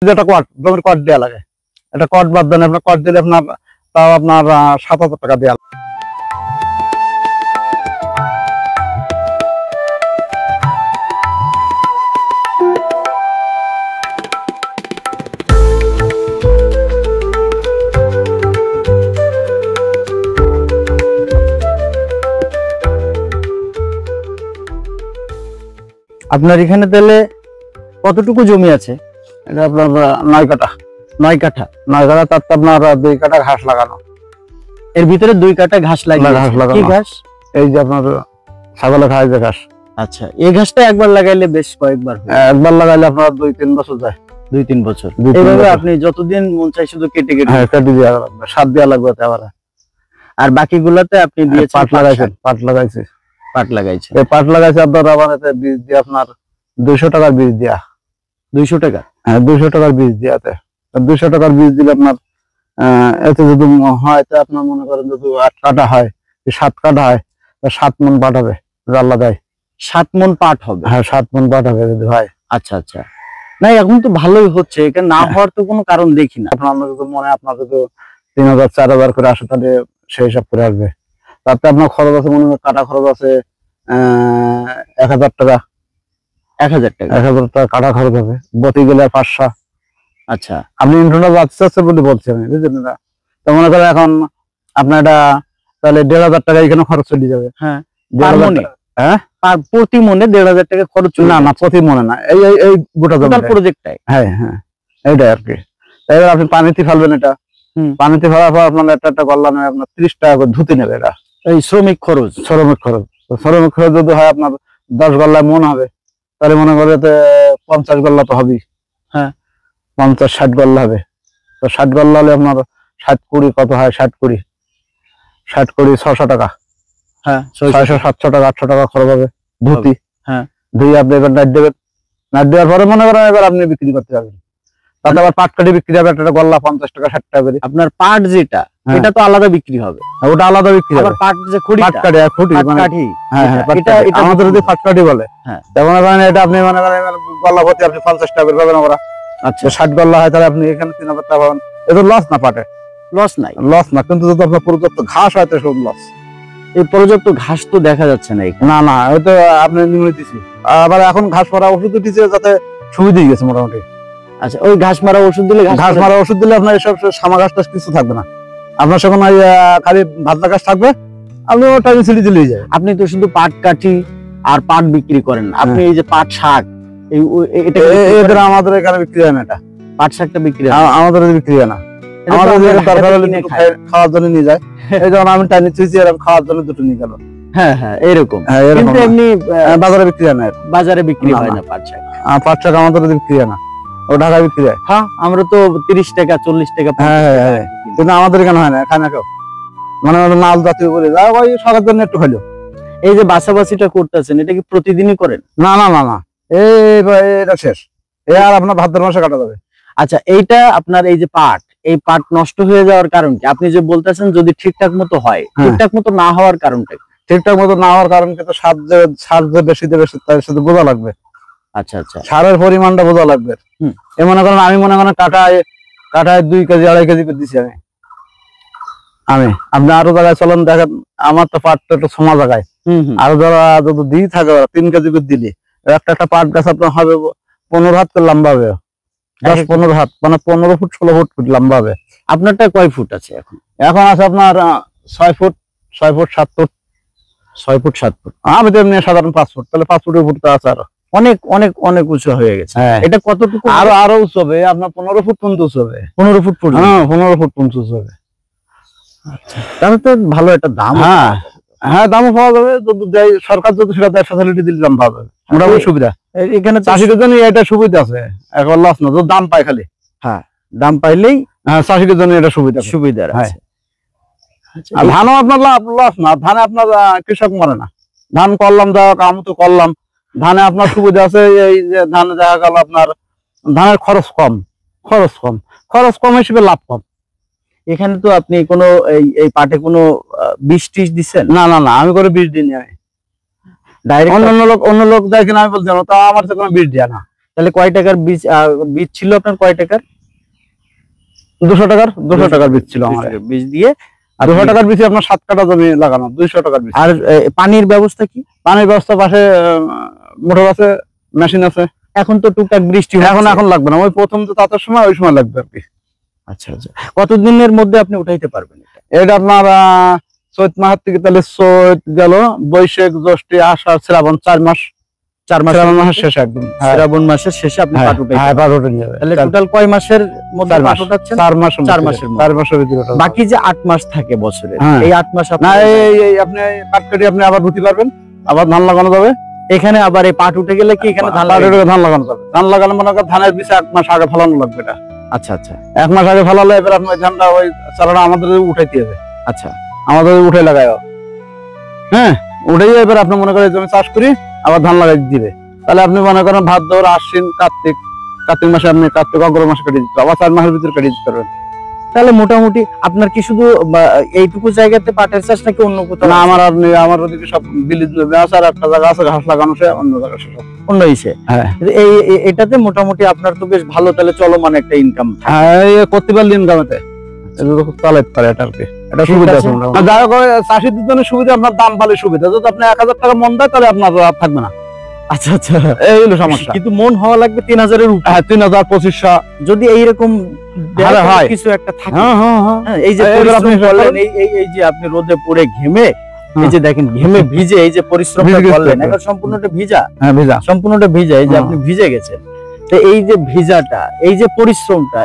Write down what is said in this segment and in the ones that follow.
যেটা কট জমির কট দেওয়া লাগে, এটা কট বাদ দেন, আপনার কট দিলে আপনার তাও আপনার ৭,০০০ টাকা দেওয়া। আপনার এখানে তাহলে কতটুকু জমি আছে? এটা আপনার ৯ কাঠা। ৯ কাঠা। ৯ কাঠা, তার আপনার ২ কাঠা ঘাস লাগানো। এর ভিতরে 2 কাঠা ঘাস লাগানো। কি ঘাস? এই যে আপনার ছাগলের খায় যে ঘাস। আচ্ছা, এই ঘাসটা একবার লাগাইলে বেশ কয়েকবার হয়? একবার লাগাইলে আপনার ২-৩ বছর যায়। ২-৩ বছর। এইভাবে আপনি যতদিন মন চাই শুধু কেটে কেটে কেটে দেওয়া লাগবে, সার দেওয়া লাগবে আবার। আর বাকিগুলোতে আপনি দিয়েছেন পাট লাগাইছেন? পাট লাগাইছে। পাট লাগাইছে। এই পাট লাগাইছে আপনার আবার এতে বীজ দিয়ে আপনার ২০০ টাকার বীজ দেয়া। ২০০ টাকা? হ্যাঁ, ২০০ টাকার বীজ দেওয়াতে। ২০০ টাকার বীজ দিলে আপনার এতে যদি হয় তা আপনার মনে করেন যদি ৮ কাঠা হয়, ৭ কাঠা হয়, ৭ মন পাট হবে আল্লাহ দেয়। ৭ মন পাট হবে? হ্যাঁ, ৭ মন পাট হবে যদি হয়। আচ্ছা আচ্ছা, না এখন তো ভালোই হচ্ছে, এখানে না হওয়ার তো কোনো কারণ দেখি না। আপনার যদি মনে আপনার যদি ৩,০০০ ৪,০০০ করে আসে তাহলে সেই হিসাব করে আসবে। তাতে আপনার খরচ আছে মনে হয়, কাটা খরচ আছে ১,০০০ টাকা। ১,০০০ টাকা? ১,০০০ টাকা কাটা খরচ হবে, বতি গেলে ৫০০। আচ্ছা, আপনি ইন্টারনেট যাচ্ছে বলে বলছি আমি, বুঝলেন না? তো মনে করেন এখন আপনার এটা তাহলে ১,৫০০ টাকা এখানে খরচ চলে যাবে। হ্যাঁ, হ্যাঁ, প্রতি মনে ১,৫০০ টাকা খরচ? না না, প্রতি মনে না, এই এই গোটা জমি প্রজেক্টটাই। হ্যাঁ হ্যাঁ, এইটাই আর কি। এবার আপনি পানিতে ফেলবেন, এটা পানিতে ফেলার পর আপনার একটা গল্লা নেবে আপনার ৩০ টাকা করে ধুতে নেবে। এটা এই শ্রমিক খরচ। শ্রমিক খরচ যদি হয় আপনার ১০ গল্লায় মন হবে, তাহলে মনে করে ৫০ গল্লা তো হবেই। হ্যাঁ, ৫০-৬০ গল্লা হবে। তো ৬০ গল্লা হলে আপনার ৬০-২০ কত হয়? ৬০-২০ ৬০-২০ ৬০০ টাকা। হ্যাঁ, ৬০০-৭০০ টাকা ৮০০ টাকা খরচ হবে ধুতি। হ্যাঁ, ধুয়ে আপনি এবার নাইট দেবেন। নাইট দেওয়ার পরে মনে করেন এবার আপনি বিক্রি করতে যাবেন, তাতে আবার পাট কাটি বিক্রি হবে একটা গল্লা ৫০ টাকা ৬০ টাকা করে। আপনার পাট যেটা, এটা তো আলাদা বিক্রি হবে? ওটা আলাদা বিক্রি হবে। পাট যে খুঁটি, পাট কাটি খুঁটি মানে হ্যাঁ হ্যাঁ, এটা আমাদের যদি পাট কাটি বলে। হ্যাঁ, মনে করেন এটা আপনি মনে করেন গল্লা ভর্তি আপনি ৫০ টাকা করে পাবেন আমরা। আচ্ছা, ৬০ গল্লা হয় তাহলে আপনি এখানে ৩,০০০ টাকা পাবেন। এটা লস না, পাটে লস নাই? লস না, কিন্তু যদি আপনার পর্যাপ্ত ঘাস হয় তো সব লস। এই পর্যাপ্ত ঘাস তো দেখা যাচ্ছে না এখানে। না না, হয়তো আপনি নিয়ে দিচ্ছি আবার এখন ঘাস মারা ওষুধ দিচ্ছে যাতে সুবিধা গেছে মোটামুটি। আচ্ছা, ওই ঘাস মারা ওষুধ দিলে, ঘাস মারা ওষুধ দিলে আপনার এসব সামা ঘাস টাস কিছু থাকবে না, আপনার সেখানে খালি ভাতলা ঘাস থাকবে, আপনি ওটা ছিঁড়ে দিলেই যায়। আপনি তো শুধু পাট কাঠি আর পাট বিক্রি করেন, আপনি এই যে পাট শাক, এটা আমাদের এখানে বিক্রি হয় না। এটা পাট শাকটা বিক্রি আমাদের বিক্রি হয় না, আমাদের খাওয়ার জন্য নিয়ে যায়। এই যেমন আমি টাইনি চুইছি এরকম খাওয়ার জন্য দুটো নিয়ে গেল। হ্যাঁ হ্যাঁ, এরকম। কিন্তু এমনি বাজারে বিক্রি হয় না, বাজারে বিক্রি হয় না পাট শাক। পাট শাক আমাদের বিক্রি হয় না, ও ঢাকায় বিক্রি হয়। হ্যাঁ, আমরা তো ৩০ টাকা ৪০ টাকা। হ্যাঁ, কিন্তু আমাদের এখানে হয় না, খায় না কেউ, মানে নাল জাতীয় করে যায় ওই সবার জন্য একটু হইলো। এই যে বাছাবাছিটা করতেছেন, এটা কি প্রতিদিনই করেন? না না না না, এটা শেষ, আর আপনার ভাদ্র মাসে কাটা যাবে। আচ্ছা, এইটা আপনার এই যে পাট, এই পাট নষ্ট হয়ে যাওয়ার কারণ কি? আপনি যে বলতেছেন যদি ঠিকঠাক মতো হয়, ঠিকঠাক মতো না হওয়ার কারণটা? ঠিকঠাক মতো না হওয়ার কারণ কিন্তু সার যে বেশি তার সাথে বোঝা লাগবে। আচ্ছা আচ্ছা, সারের পরিমাণটা বোঝা লাগবে। মনে করেন আমি মনে করেন কাটায় ২ কেজি ২.৫ কেজি করে দিচ্ছি আমি আপনি আরো জায়গায় চলেন দেখেন, আমার তো পাটটা একটু সমা জায়গায়, আরো যারা যদি দিয়ে থাকে ৩ কেজি করে দিলে একটা পাট গাছ আপনার হবে ১৫ হাত করে লম্বা হবে, ১০-১৫ হাত, মানে ১৫ ফুট ১৬ ফুট লম্বা হবে। আপনারটা কয় ফুট আছে এখন? এখন আছে আপনার ৬ ফুট ৭ ফুট ৬ ফুট ৭ ফুট। আমি তো এমনি সাধারণ ৫ ফুট, তাহলে 5 ফুটের ফুট তো আছে, আরো অনেক অনেক অনেক উঁচু হয়ে গেছে। এটা কতটুকু? আরো উঁচু হবে আপনার ১৫ ফুট পর্যন্ত উঁচু হবে। ১৫ ফুট পর্যন্ত? হ্যাঁ, ১৫ ফুট পর্যন্ত উঁচু হবে। আচ্ছা, তাহলে তো ভালো একটা দাম। হ্যাঁ হ্যাঁ, দামও পাওয়া যাবে, যদি সরকার যদি সেটা দেয়, ফ্যাসিলিটি দিলে দাম পাওয়া যাবে, মোটামুটি সুবিধা। এখানে চাষিদের জন্য এটা সুবিধা আছে, এখন লস না, দাম পায় খালি। হ্যাঁ, দাম পাইলেই চাষিদের জন্য এটা সুবিধা আছে। আর ধানও আপনার লস না, ধানে আপনার কৃষক মরে না, ধান করলাম যা আমি তো করলাম, ধানে আপনার সুবিধা আছে। এই যে ধানে দেখা গেল আপনার ধানের খরচ কম হিসেবে লাভ কম। এখানে তো আপনি কোনো এই পাটে কোনো বীজ টিজ দিচ্ছেন? না না না, আমি করে বীজ দিইনি, আমি ডাইরেক্ট অন্য লোক দেয় কিনা আমি বলতে পারবো, তা আমার তো কোনো বীজ দেয়া না। তাহলে কয় টাকার বীজ বীজ ছিল আপনার, কয় টাকার? 200 টাকার বীজ ছিল আমার। বীজ দিয়ে 200 টাকার বীজ আপনার 7 কাঠা জমি লাগানো, 200 টাকার বীজ। আর পানির ব্যবস্থা কি? পানির ব্যবস্থা পাশে মোটর আছে, মেশিন আছে। এখন তো টুকটাক বৃষ্টি এখন লাগবে না, ওই প্রথম তো তাতার সময় ওই সময় লাগবে আর কি। আচ্ছা আচ্ছা, কতদিনের মধ্যে আপনি উঠাইতে পারবেন এটা? আপনার চৈত মাস থেকে, তাহলে চৈত গেল, বৈশাখ, জ্যৈষ্ঠ, আষাঢ়, শ্রাবণ, 4 মাস। 4 মাস, শ্রাবণ মাসের শেষে একদম। শ্রাবণ মাসের শেষে আপনি পাট উঠাইতে পারবেন। পাট উঠে যাবে। তাহলে টোটাল কয় মাসের মধ্যে পাট উঠাচ্ছেন? 4 মাস। 4 মাসের মধ্যে। 4 মাসের ভিতরে ওঠা। বাকি যে 8 মাস থাকে বছরে, এই 8 মাস না, এই আপনি পাট কেটে আপনি আবার ধুতে পারবেন, আবার ধান লাগানো যাবে এখানে। আবার এই পাট উঠে গেলে কি এখানে ধান লাগানো যাবে? ধান লাগানো মনে করেন ধানের বীজ 1 মাস আগে ফলানো লাগবে। এটা আচ্ছা আচ্ছা, 1 মাস আগে ফলালে এবার আপনি ওই ধানটা, ওই চারাটা আমাদের উঠাইতে হবে। আচ্ছা, আমাদের উঠে লাগায়, হ্যাঁ, উঠেই এবার আপনি মনে করেন জমি চাষ করি আবার ধান লাগাই দিবে। তাহলে আপনি মনে করেন ভাদ্র, আশ্বিন, কার্তিক মাসে আপনি কার্তিক অগ্রহ মাসে কেটে দিতে, আবার 4 মাসের ভিতরে কেটে দিতে পারবেন। তাহলে মোটামুটি আপনার কি শুধু এইটুকু জায়গাতে পাটের চাষ নাকি অন্য কোথাও? না, আমার ওদিকে সব বিলিজ আছে, আর একটা জায়গা আছে ঘাস লাগানো, সে অন্য জায়গা সব অন্য ইসে। হ্যাঁ, এটাতে মোটামুটি আপনার তো বেশ ভালো তাহলে চলমান একটা ইনকাম। হ্যাঁ, করতে পারলে ইনকামেতে চালাইতে পারে, এটা আর কি। এটা সুবিধা আছে। যাই হোক, চাষিদের জন্য সুবিধা, আপনার দাম পালে সুবিধা। যদি আপনি 1000 টাকা মন দেয় তাহলে আপনার থাকবে না। আচ্ছা আচ্ছা, এই হলো সমস্যা। কিন্তু মন হওয়া লাগবে 3000 এর উপরে। 3000, 2500 যদি এইরকম হয় কিছু একটা থাকে। হ্যাঁ, এই যে আপনি বললেন, এই যে আপনি রোদে পড়ে ঘেমে, এই যে দেখেন ঘেমে ভিজে এই যে পরিশ্রমটা করলেন, এটা সম্পূর্ণটা ভিজা। হ্যাঁ, ভিজা, সম্পূর্ণটা ভিজা। এই যে আপনি ভিজে গেছেন, তো এই যে ভিজাটা, এই যে পরিশ্রমটা,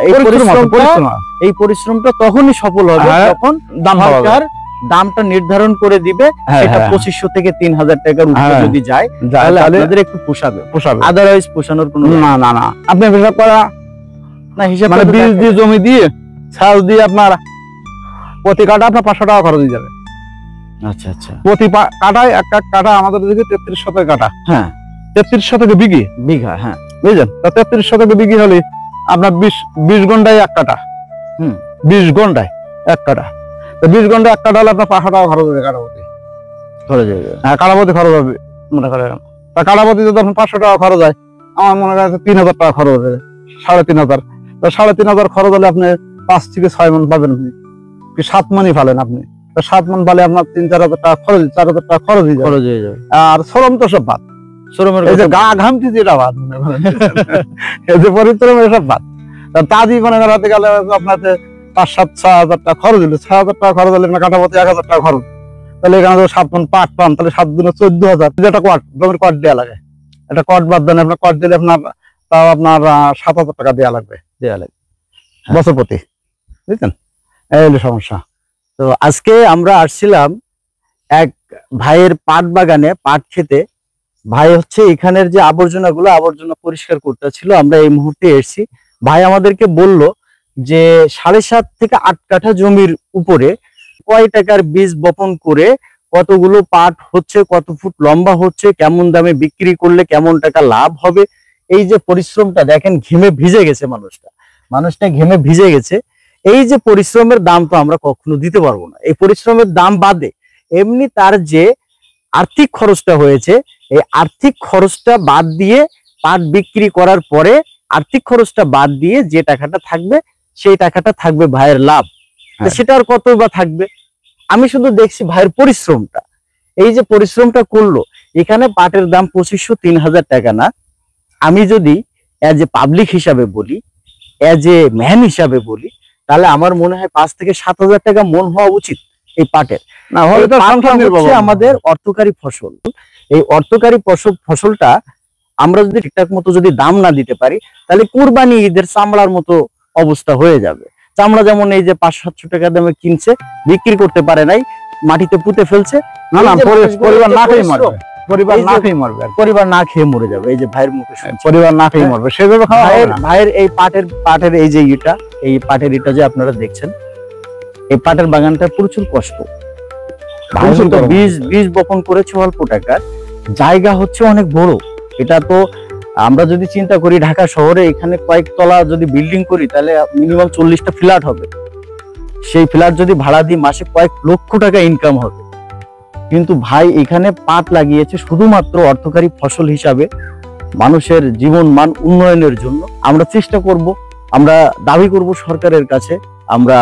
এই পরিশ্রমটা তখনই সফল হবে যখন সরকার দামটা নির্ধারণ করে দিবে। এটা 2500 থেকে 3000 টাকার উপরে যদি যায় তাহলে আপনাদের একটু পোষাবে। আদারওয়াইজ পোষানোর কোনো না। আপনি হিসাব করা না, হিসাব মানে বীজ দিয়ে, জমি দিয়ে, সার দিয়ে আপনার প্রতি কাঠা আপনার 500 টাকা খরচ হয়ে যাবে। আচ্ছা আচ্ছা, প্রতি কাঠায়, একটা কাঠা আমাদের দিকে 33 শতক কাঠা। হ্যাঁ, 33 শতকে বিঘা। হ্যাঁ, বুঝলেন? 33 শতকে বিঘি হলে আপনার 20 ঘন্টায় 1 কাঠা। 20 ঘন্টায় 1 কাঠা। তো 20 ঘন্টায় 1 কাঠা হলে আপনার 500 টাকা খরচ হবে কাঠাপতি। হ্যাঁ, কাঠাপতি খরচ হবে। মনে করেন কাঠাপতি যদি আপনার 500 টাকা খরচ হয়, আমার মনে করেন 3000 টাকা খরচ হবে, 3500। তো 3500 খরচ হলে আপনি 5 থেকে 6 মণ পাবেন। আপনি 7 মণই ফেলেন আপনি, 7 মণ ফলে আপনার 3-4 হাজার টাকা খরচ, 4 হাজার টাকা খরচ হয়ে যাবে। আর শ্রম তো সব বাদ, শ্রমের এই যে গা ঘামতি যেটা বাদ, মনে করেন এই যে পরিশ্রম এসব বাদ। তাজি মনে করাতে গেলে আপনার 5-7-6 হাজার টাকা খরচ হলো, 6 হাজার টাকা খরচ হলে আপনার কাঠাপতি 1 হাজার টাকা খরচ। তাহলে এখানে 7 মণ পাট পান, তাহলে 7 দিনে 14,000। যেটা কট, জমির কট দেওয়া লাগে, এটা কট বাদ দেন, আপনার কট দিলে আপনার তাও আপনার 7,000 টাকা দেওয়া লাগবে বছর প্রতি। বুঝলেন? এই হলো সমস্যা। তো আজকে আমরা আসছিলাম এক ভাইয়ের পাট বাগানে, পাট খেতে। ভাই হচ্ছে এখানের যে আবর্জনা পরিষ্কার করতে ছিল। আমরা এই মুহূর্তে এসেছি। ভাই আমাদেরকে বলল যে 7.5 থেকে 8 কাঠা জমির উপরে কয় টাকার বীজ বপন করে কতগুলো পাট হচ্ছে, কত ফুট লম্বা হচ্ছে, কেমন দামে বিক্রি করলে কেমন টাকা লাভ হবে। এই যে পরিশ্রমটা দেখেন, ঘেমে ভিজে গেছে মানুষটা ঘেমে ভিজে গেছে। এই যে পরিশ্রমের দাম তো আমরা কখনো দিতে পারবো না। এই পরিশ্রমের দাম বাদে এমনি তার যে আর্থিক খরচটা হয়েছে, এই আর্থিক খরচটা বাদ দিয়ে, পাট বিক্রি করার পরে আর্থিক খরচটা বাদ দিয়ে যে টাকাটা থাকবে, সেই টাকাটা থাকবে ভাইয়ের লাভ। সেটা আর কত বা থাকবে? আমি শুধু দেখছি ভাইয়ের পরিশ্রমটা, এই যে পরিশ্রমটা করলো। এখানে পাটের দাম 2500-3000 টাকা না। আমি যদি এজ এ পাবলিক হিসাবে বলি, এজ এ ম্যান হিসাবে বলি, তাহলে আমার মনে হয় 5 থেকে 7,000 টাকা মন হওয়া উচিত এই পাটের। না হলে তো আমাদের অর্থকারী ফসল। এই অর্থকারী ফসলটা আমরা যদি ঠিকঠাক মতো যদি দাম না দিতে পারি, তাহলে কুরবানি ঈদের চামড়ার মতো অবস্থা হয়ে যাবে। চামড়া যেমন এই যে 500-700 টাকা দামে কিনছে, বিক্রি করতে পারে নাই, মাটিতে পুঁতে ফেলছে। পরিবার না খেয়ে মরবে, পরিবার না খেয়ে মরে যাবে। এই যে ভাইয়ের মুখে পরিবার না খেয়ে মরবে, সেভাবে ভাইয়ের এই পাটের এই যে ইটা, এই পাটের ইটা যে আপনারা দেখছেন, এই পাটের বাগানটা প্রচুর কষ্ট। বীজ বপন করেছে অল্প টাকার, জায়গা হচ্ছে অনেক বড়। এটা তো আমরা যদি চিন্তা করি ঢাকা শহরে এখানে কয়েক তলা যদি বিল্ডিং করি, তাহলে মিনিমাম 40টা ফ্ল্যাট হবে। সেই ফ্ল্যাট যদি ভাড়া দিই, মাসে কয়েক লক্ষ টাকা ইনকাম হবে। কিন্তু ভাই এখানে পাট লাগিয়েছে শুধুমাত্র অর্থকারী ফসল হিসাবে, মানুষের জীবন মান উন্নয়নের জন্য আমরা চেষ্টা করব, আমরা দাবি করব সরকারের কাছে। আমরা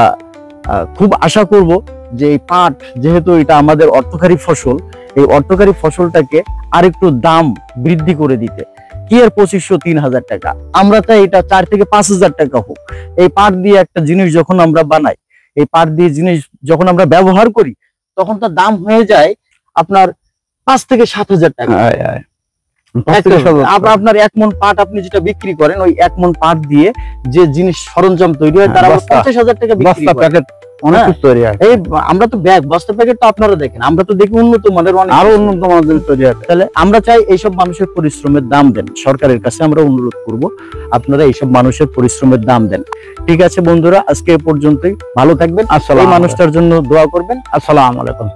খুব আশা করব যে এই পাট, যেহেতু এটা আমাদের অর্থকারী ফসল, এই অর্থকারী ফসলটাকে আরেকটু দাম বৃদ্ধি করে দিতে। কি এর 2500-3000 টাকা, আমরা চাই এটা 4 থেকে 5000 টাকা হোক। এই পাট দিয়ে একটা জিনিস যখন আমরা বানাই, এই পাট দিয়ে জিনিস যখন আমরা ব্যবহার করি, তখন তার দাম হয়ে যায় আপনার 5 থেকে 7000 টাকা। আপনার 1 মণ পাট আপনি যেটা বিক্রি করেন, ওই 1 মণ পাট দিয়ে যে জিনিস সরঞ্জাম তৈরি হয় তার 50,000 টাকা বিক্রি করে। অনেক কিছু তৈরি হয়। এই আমরা তো ব্যাগ, বস্তা, প্যাকেট তো আপনারা দেখেন, আমরা তো দেখি উন্নত মানের, আরো উন্নত মানের তৈরি হয়। তাহলে আমরা চাই এইসব মানুষের পরিশ্রমের দাম দেন। সরকারের কাছে আমরা অনুরোধ করব, আপনারা এইসব মানুষের পরিশ্রমের দাম দেন। ঠিক আছে বন্ধুরা, আজকে এ পর্যন্তই। ভালো থাকবেন, এই মানুষটার জন্য দোয়া করবেন। আসসালামু আলাইকুম।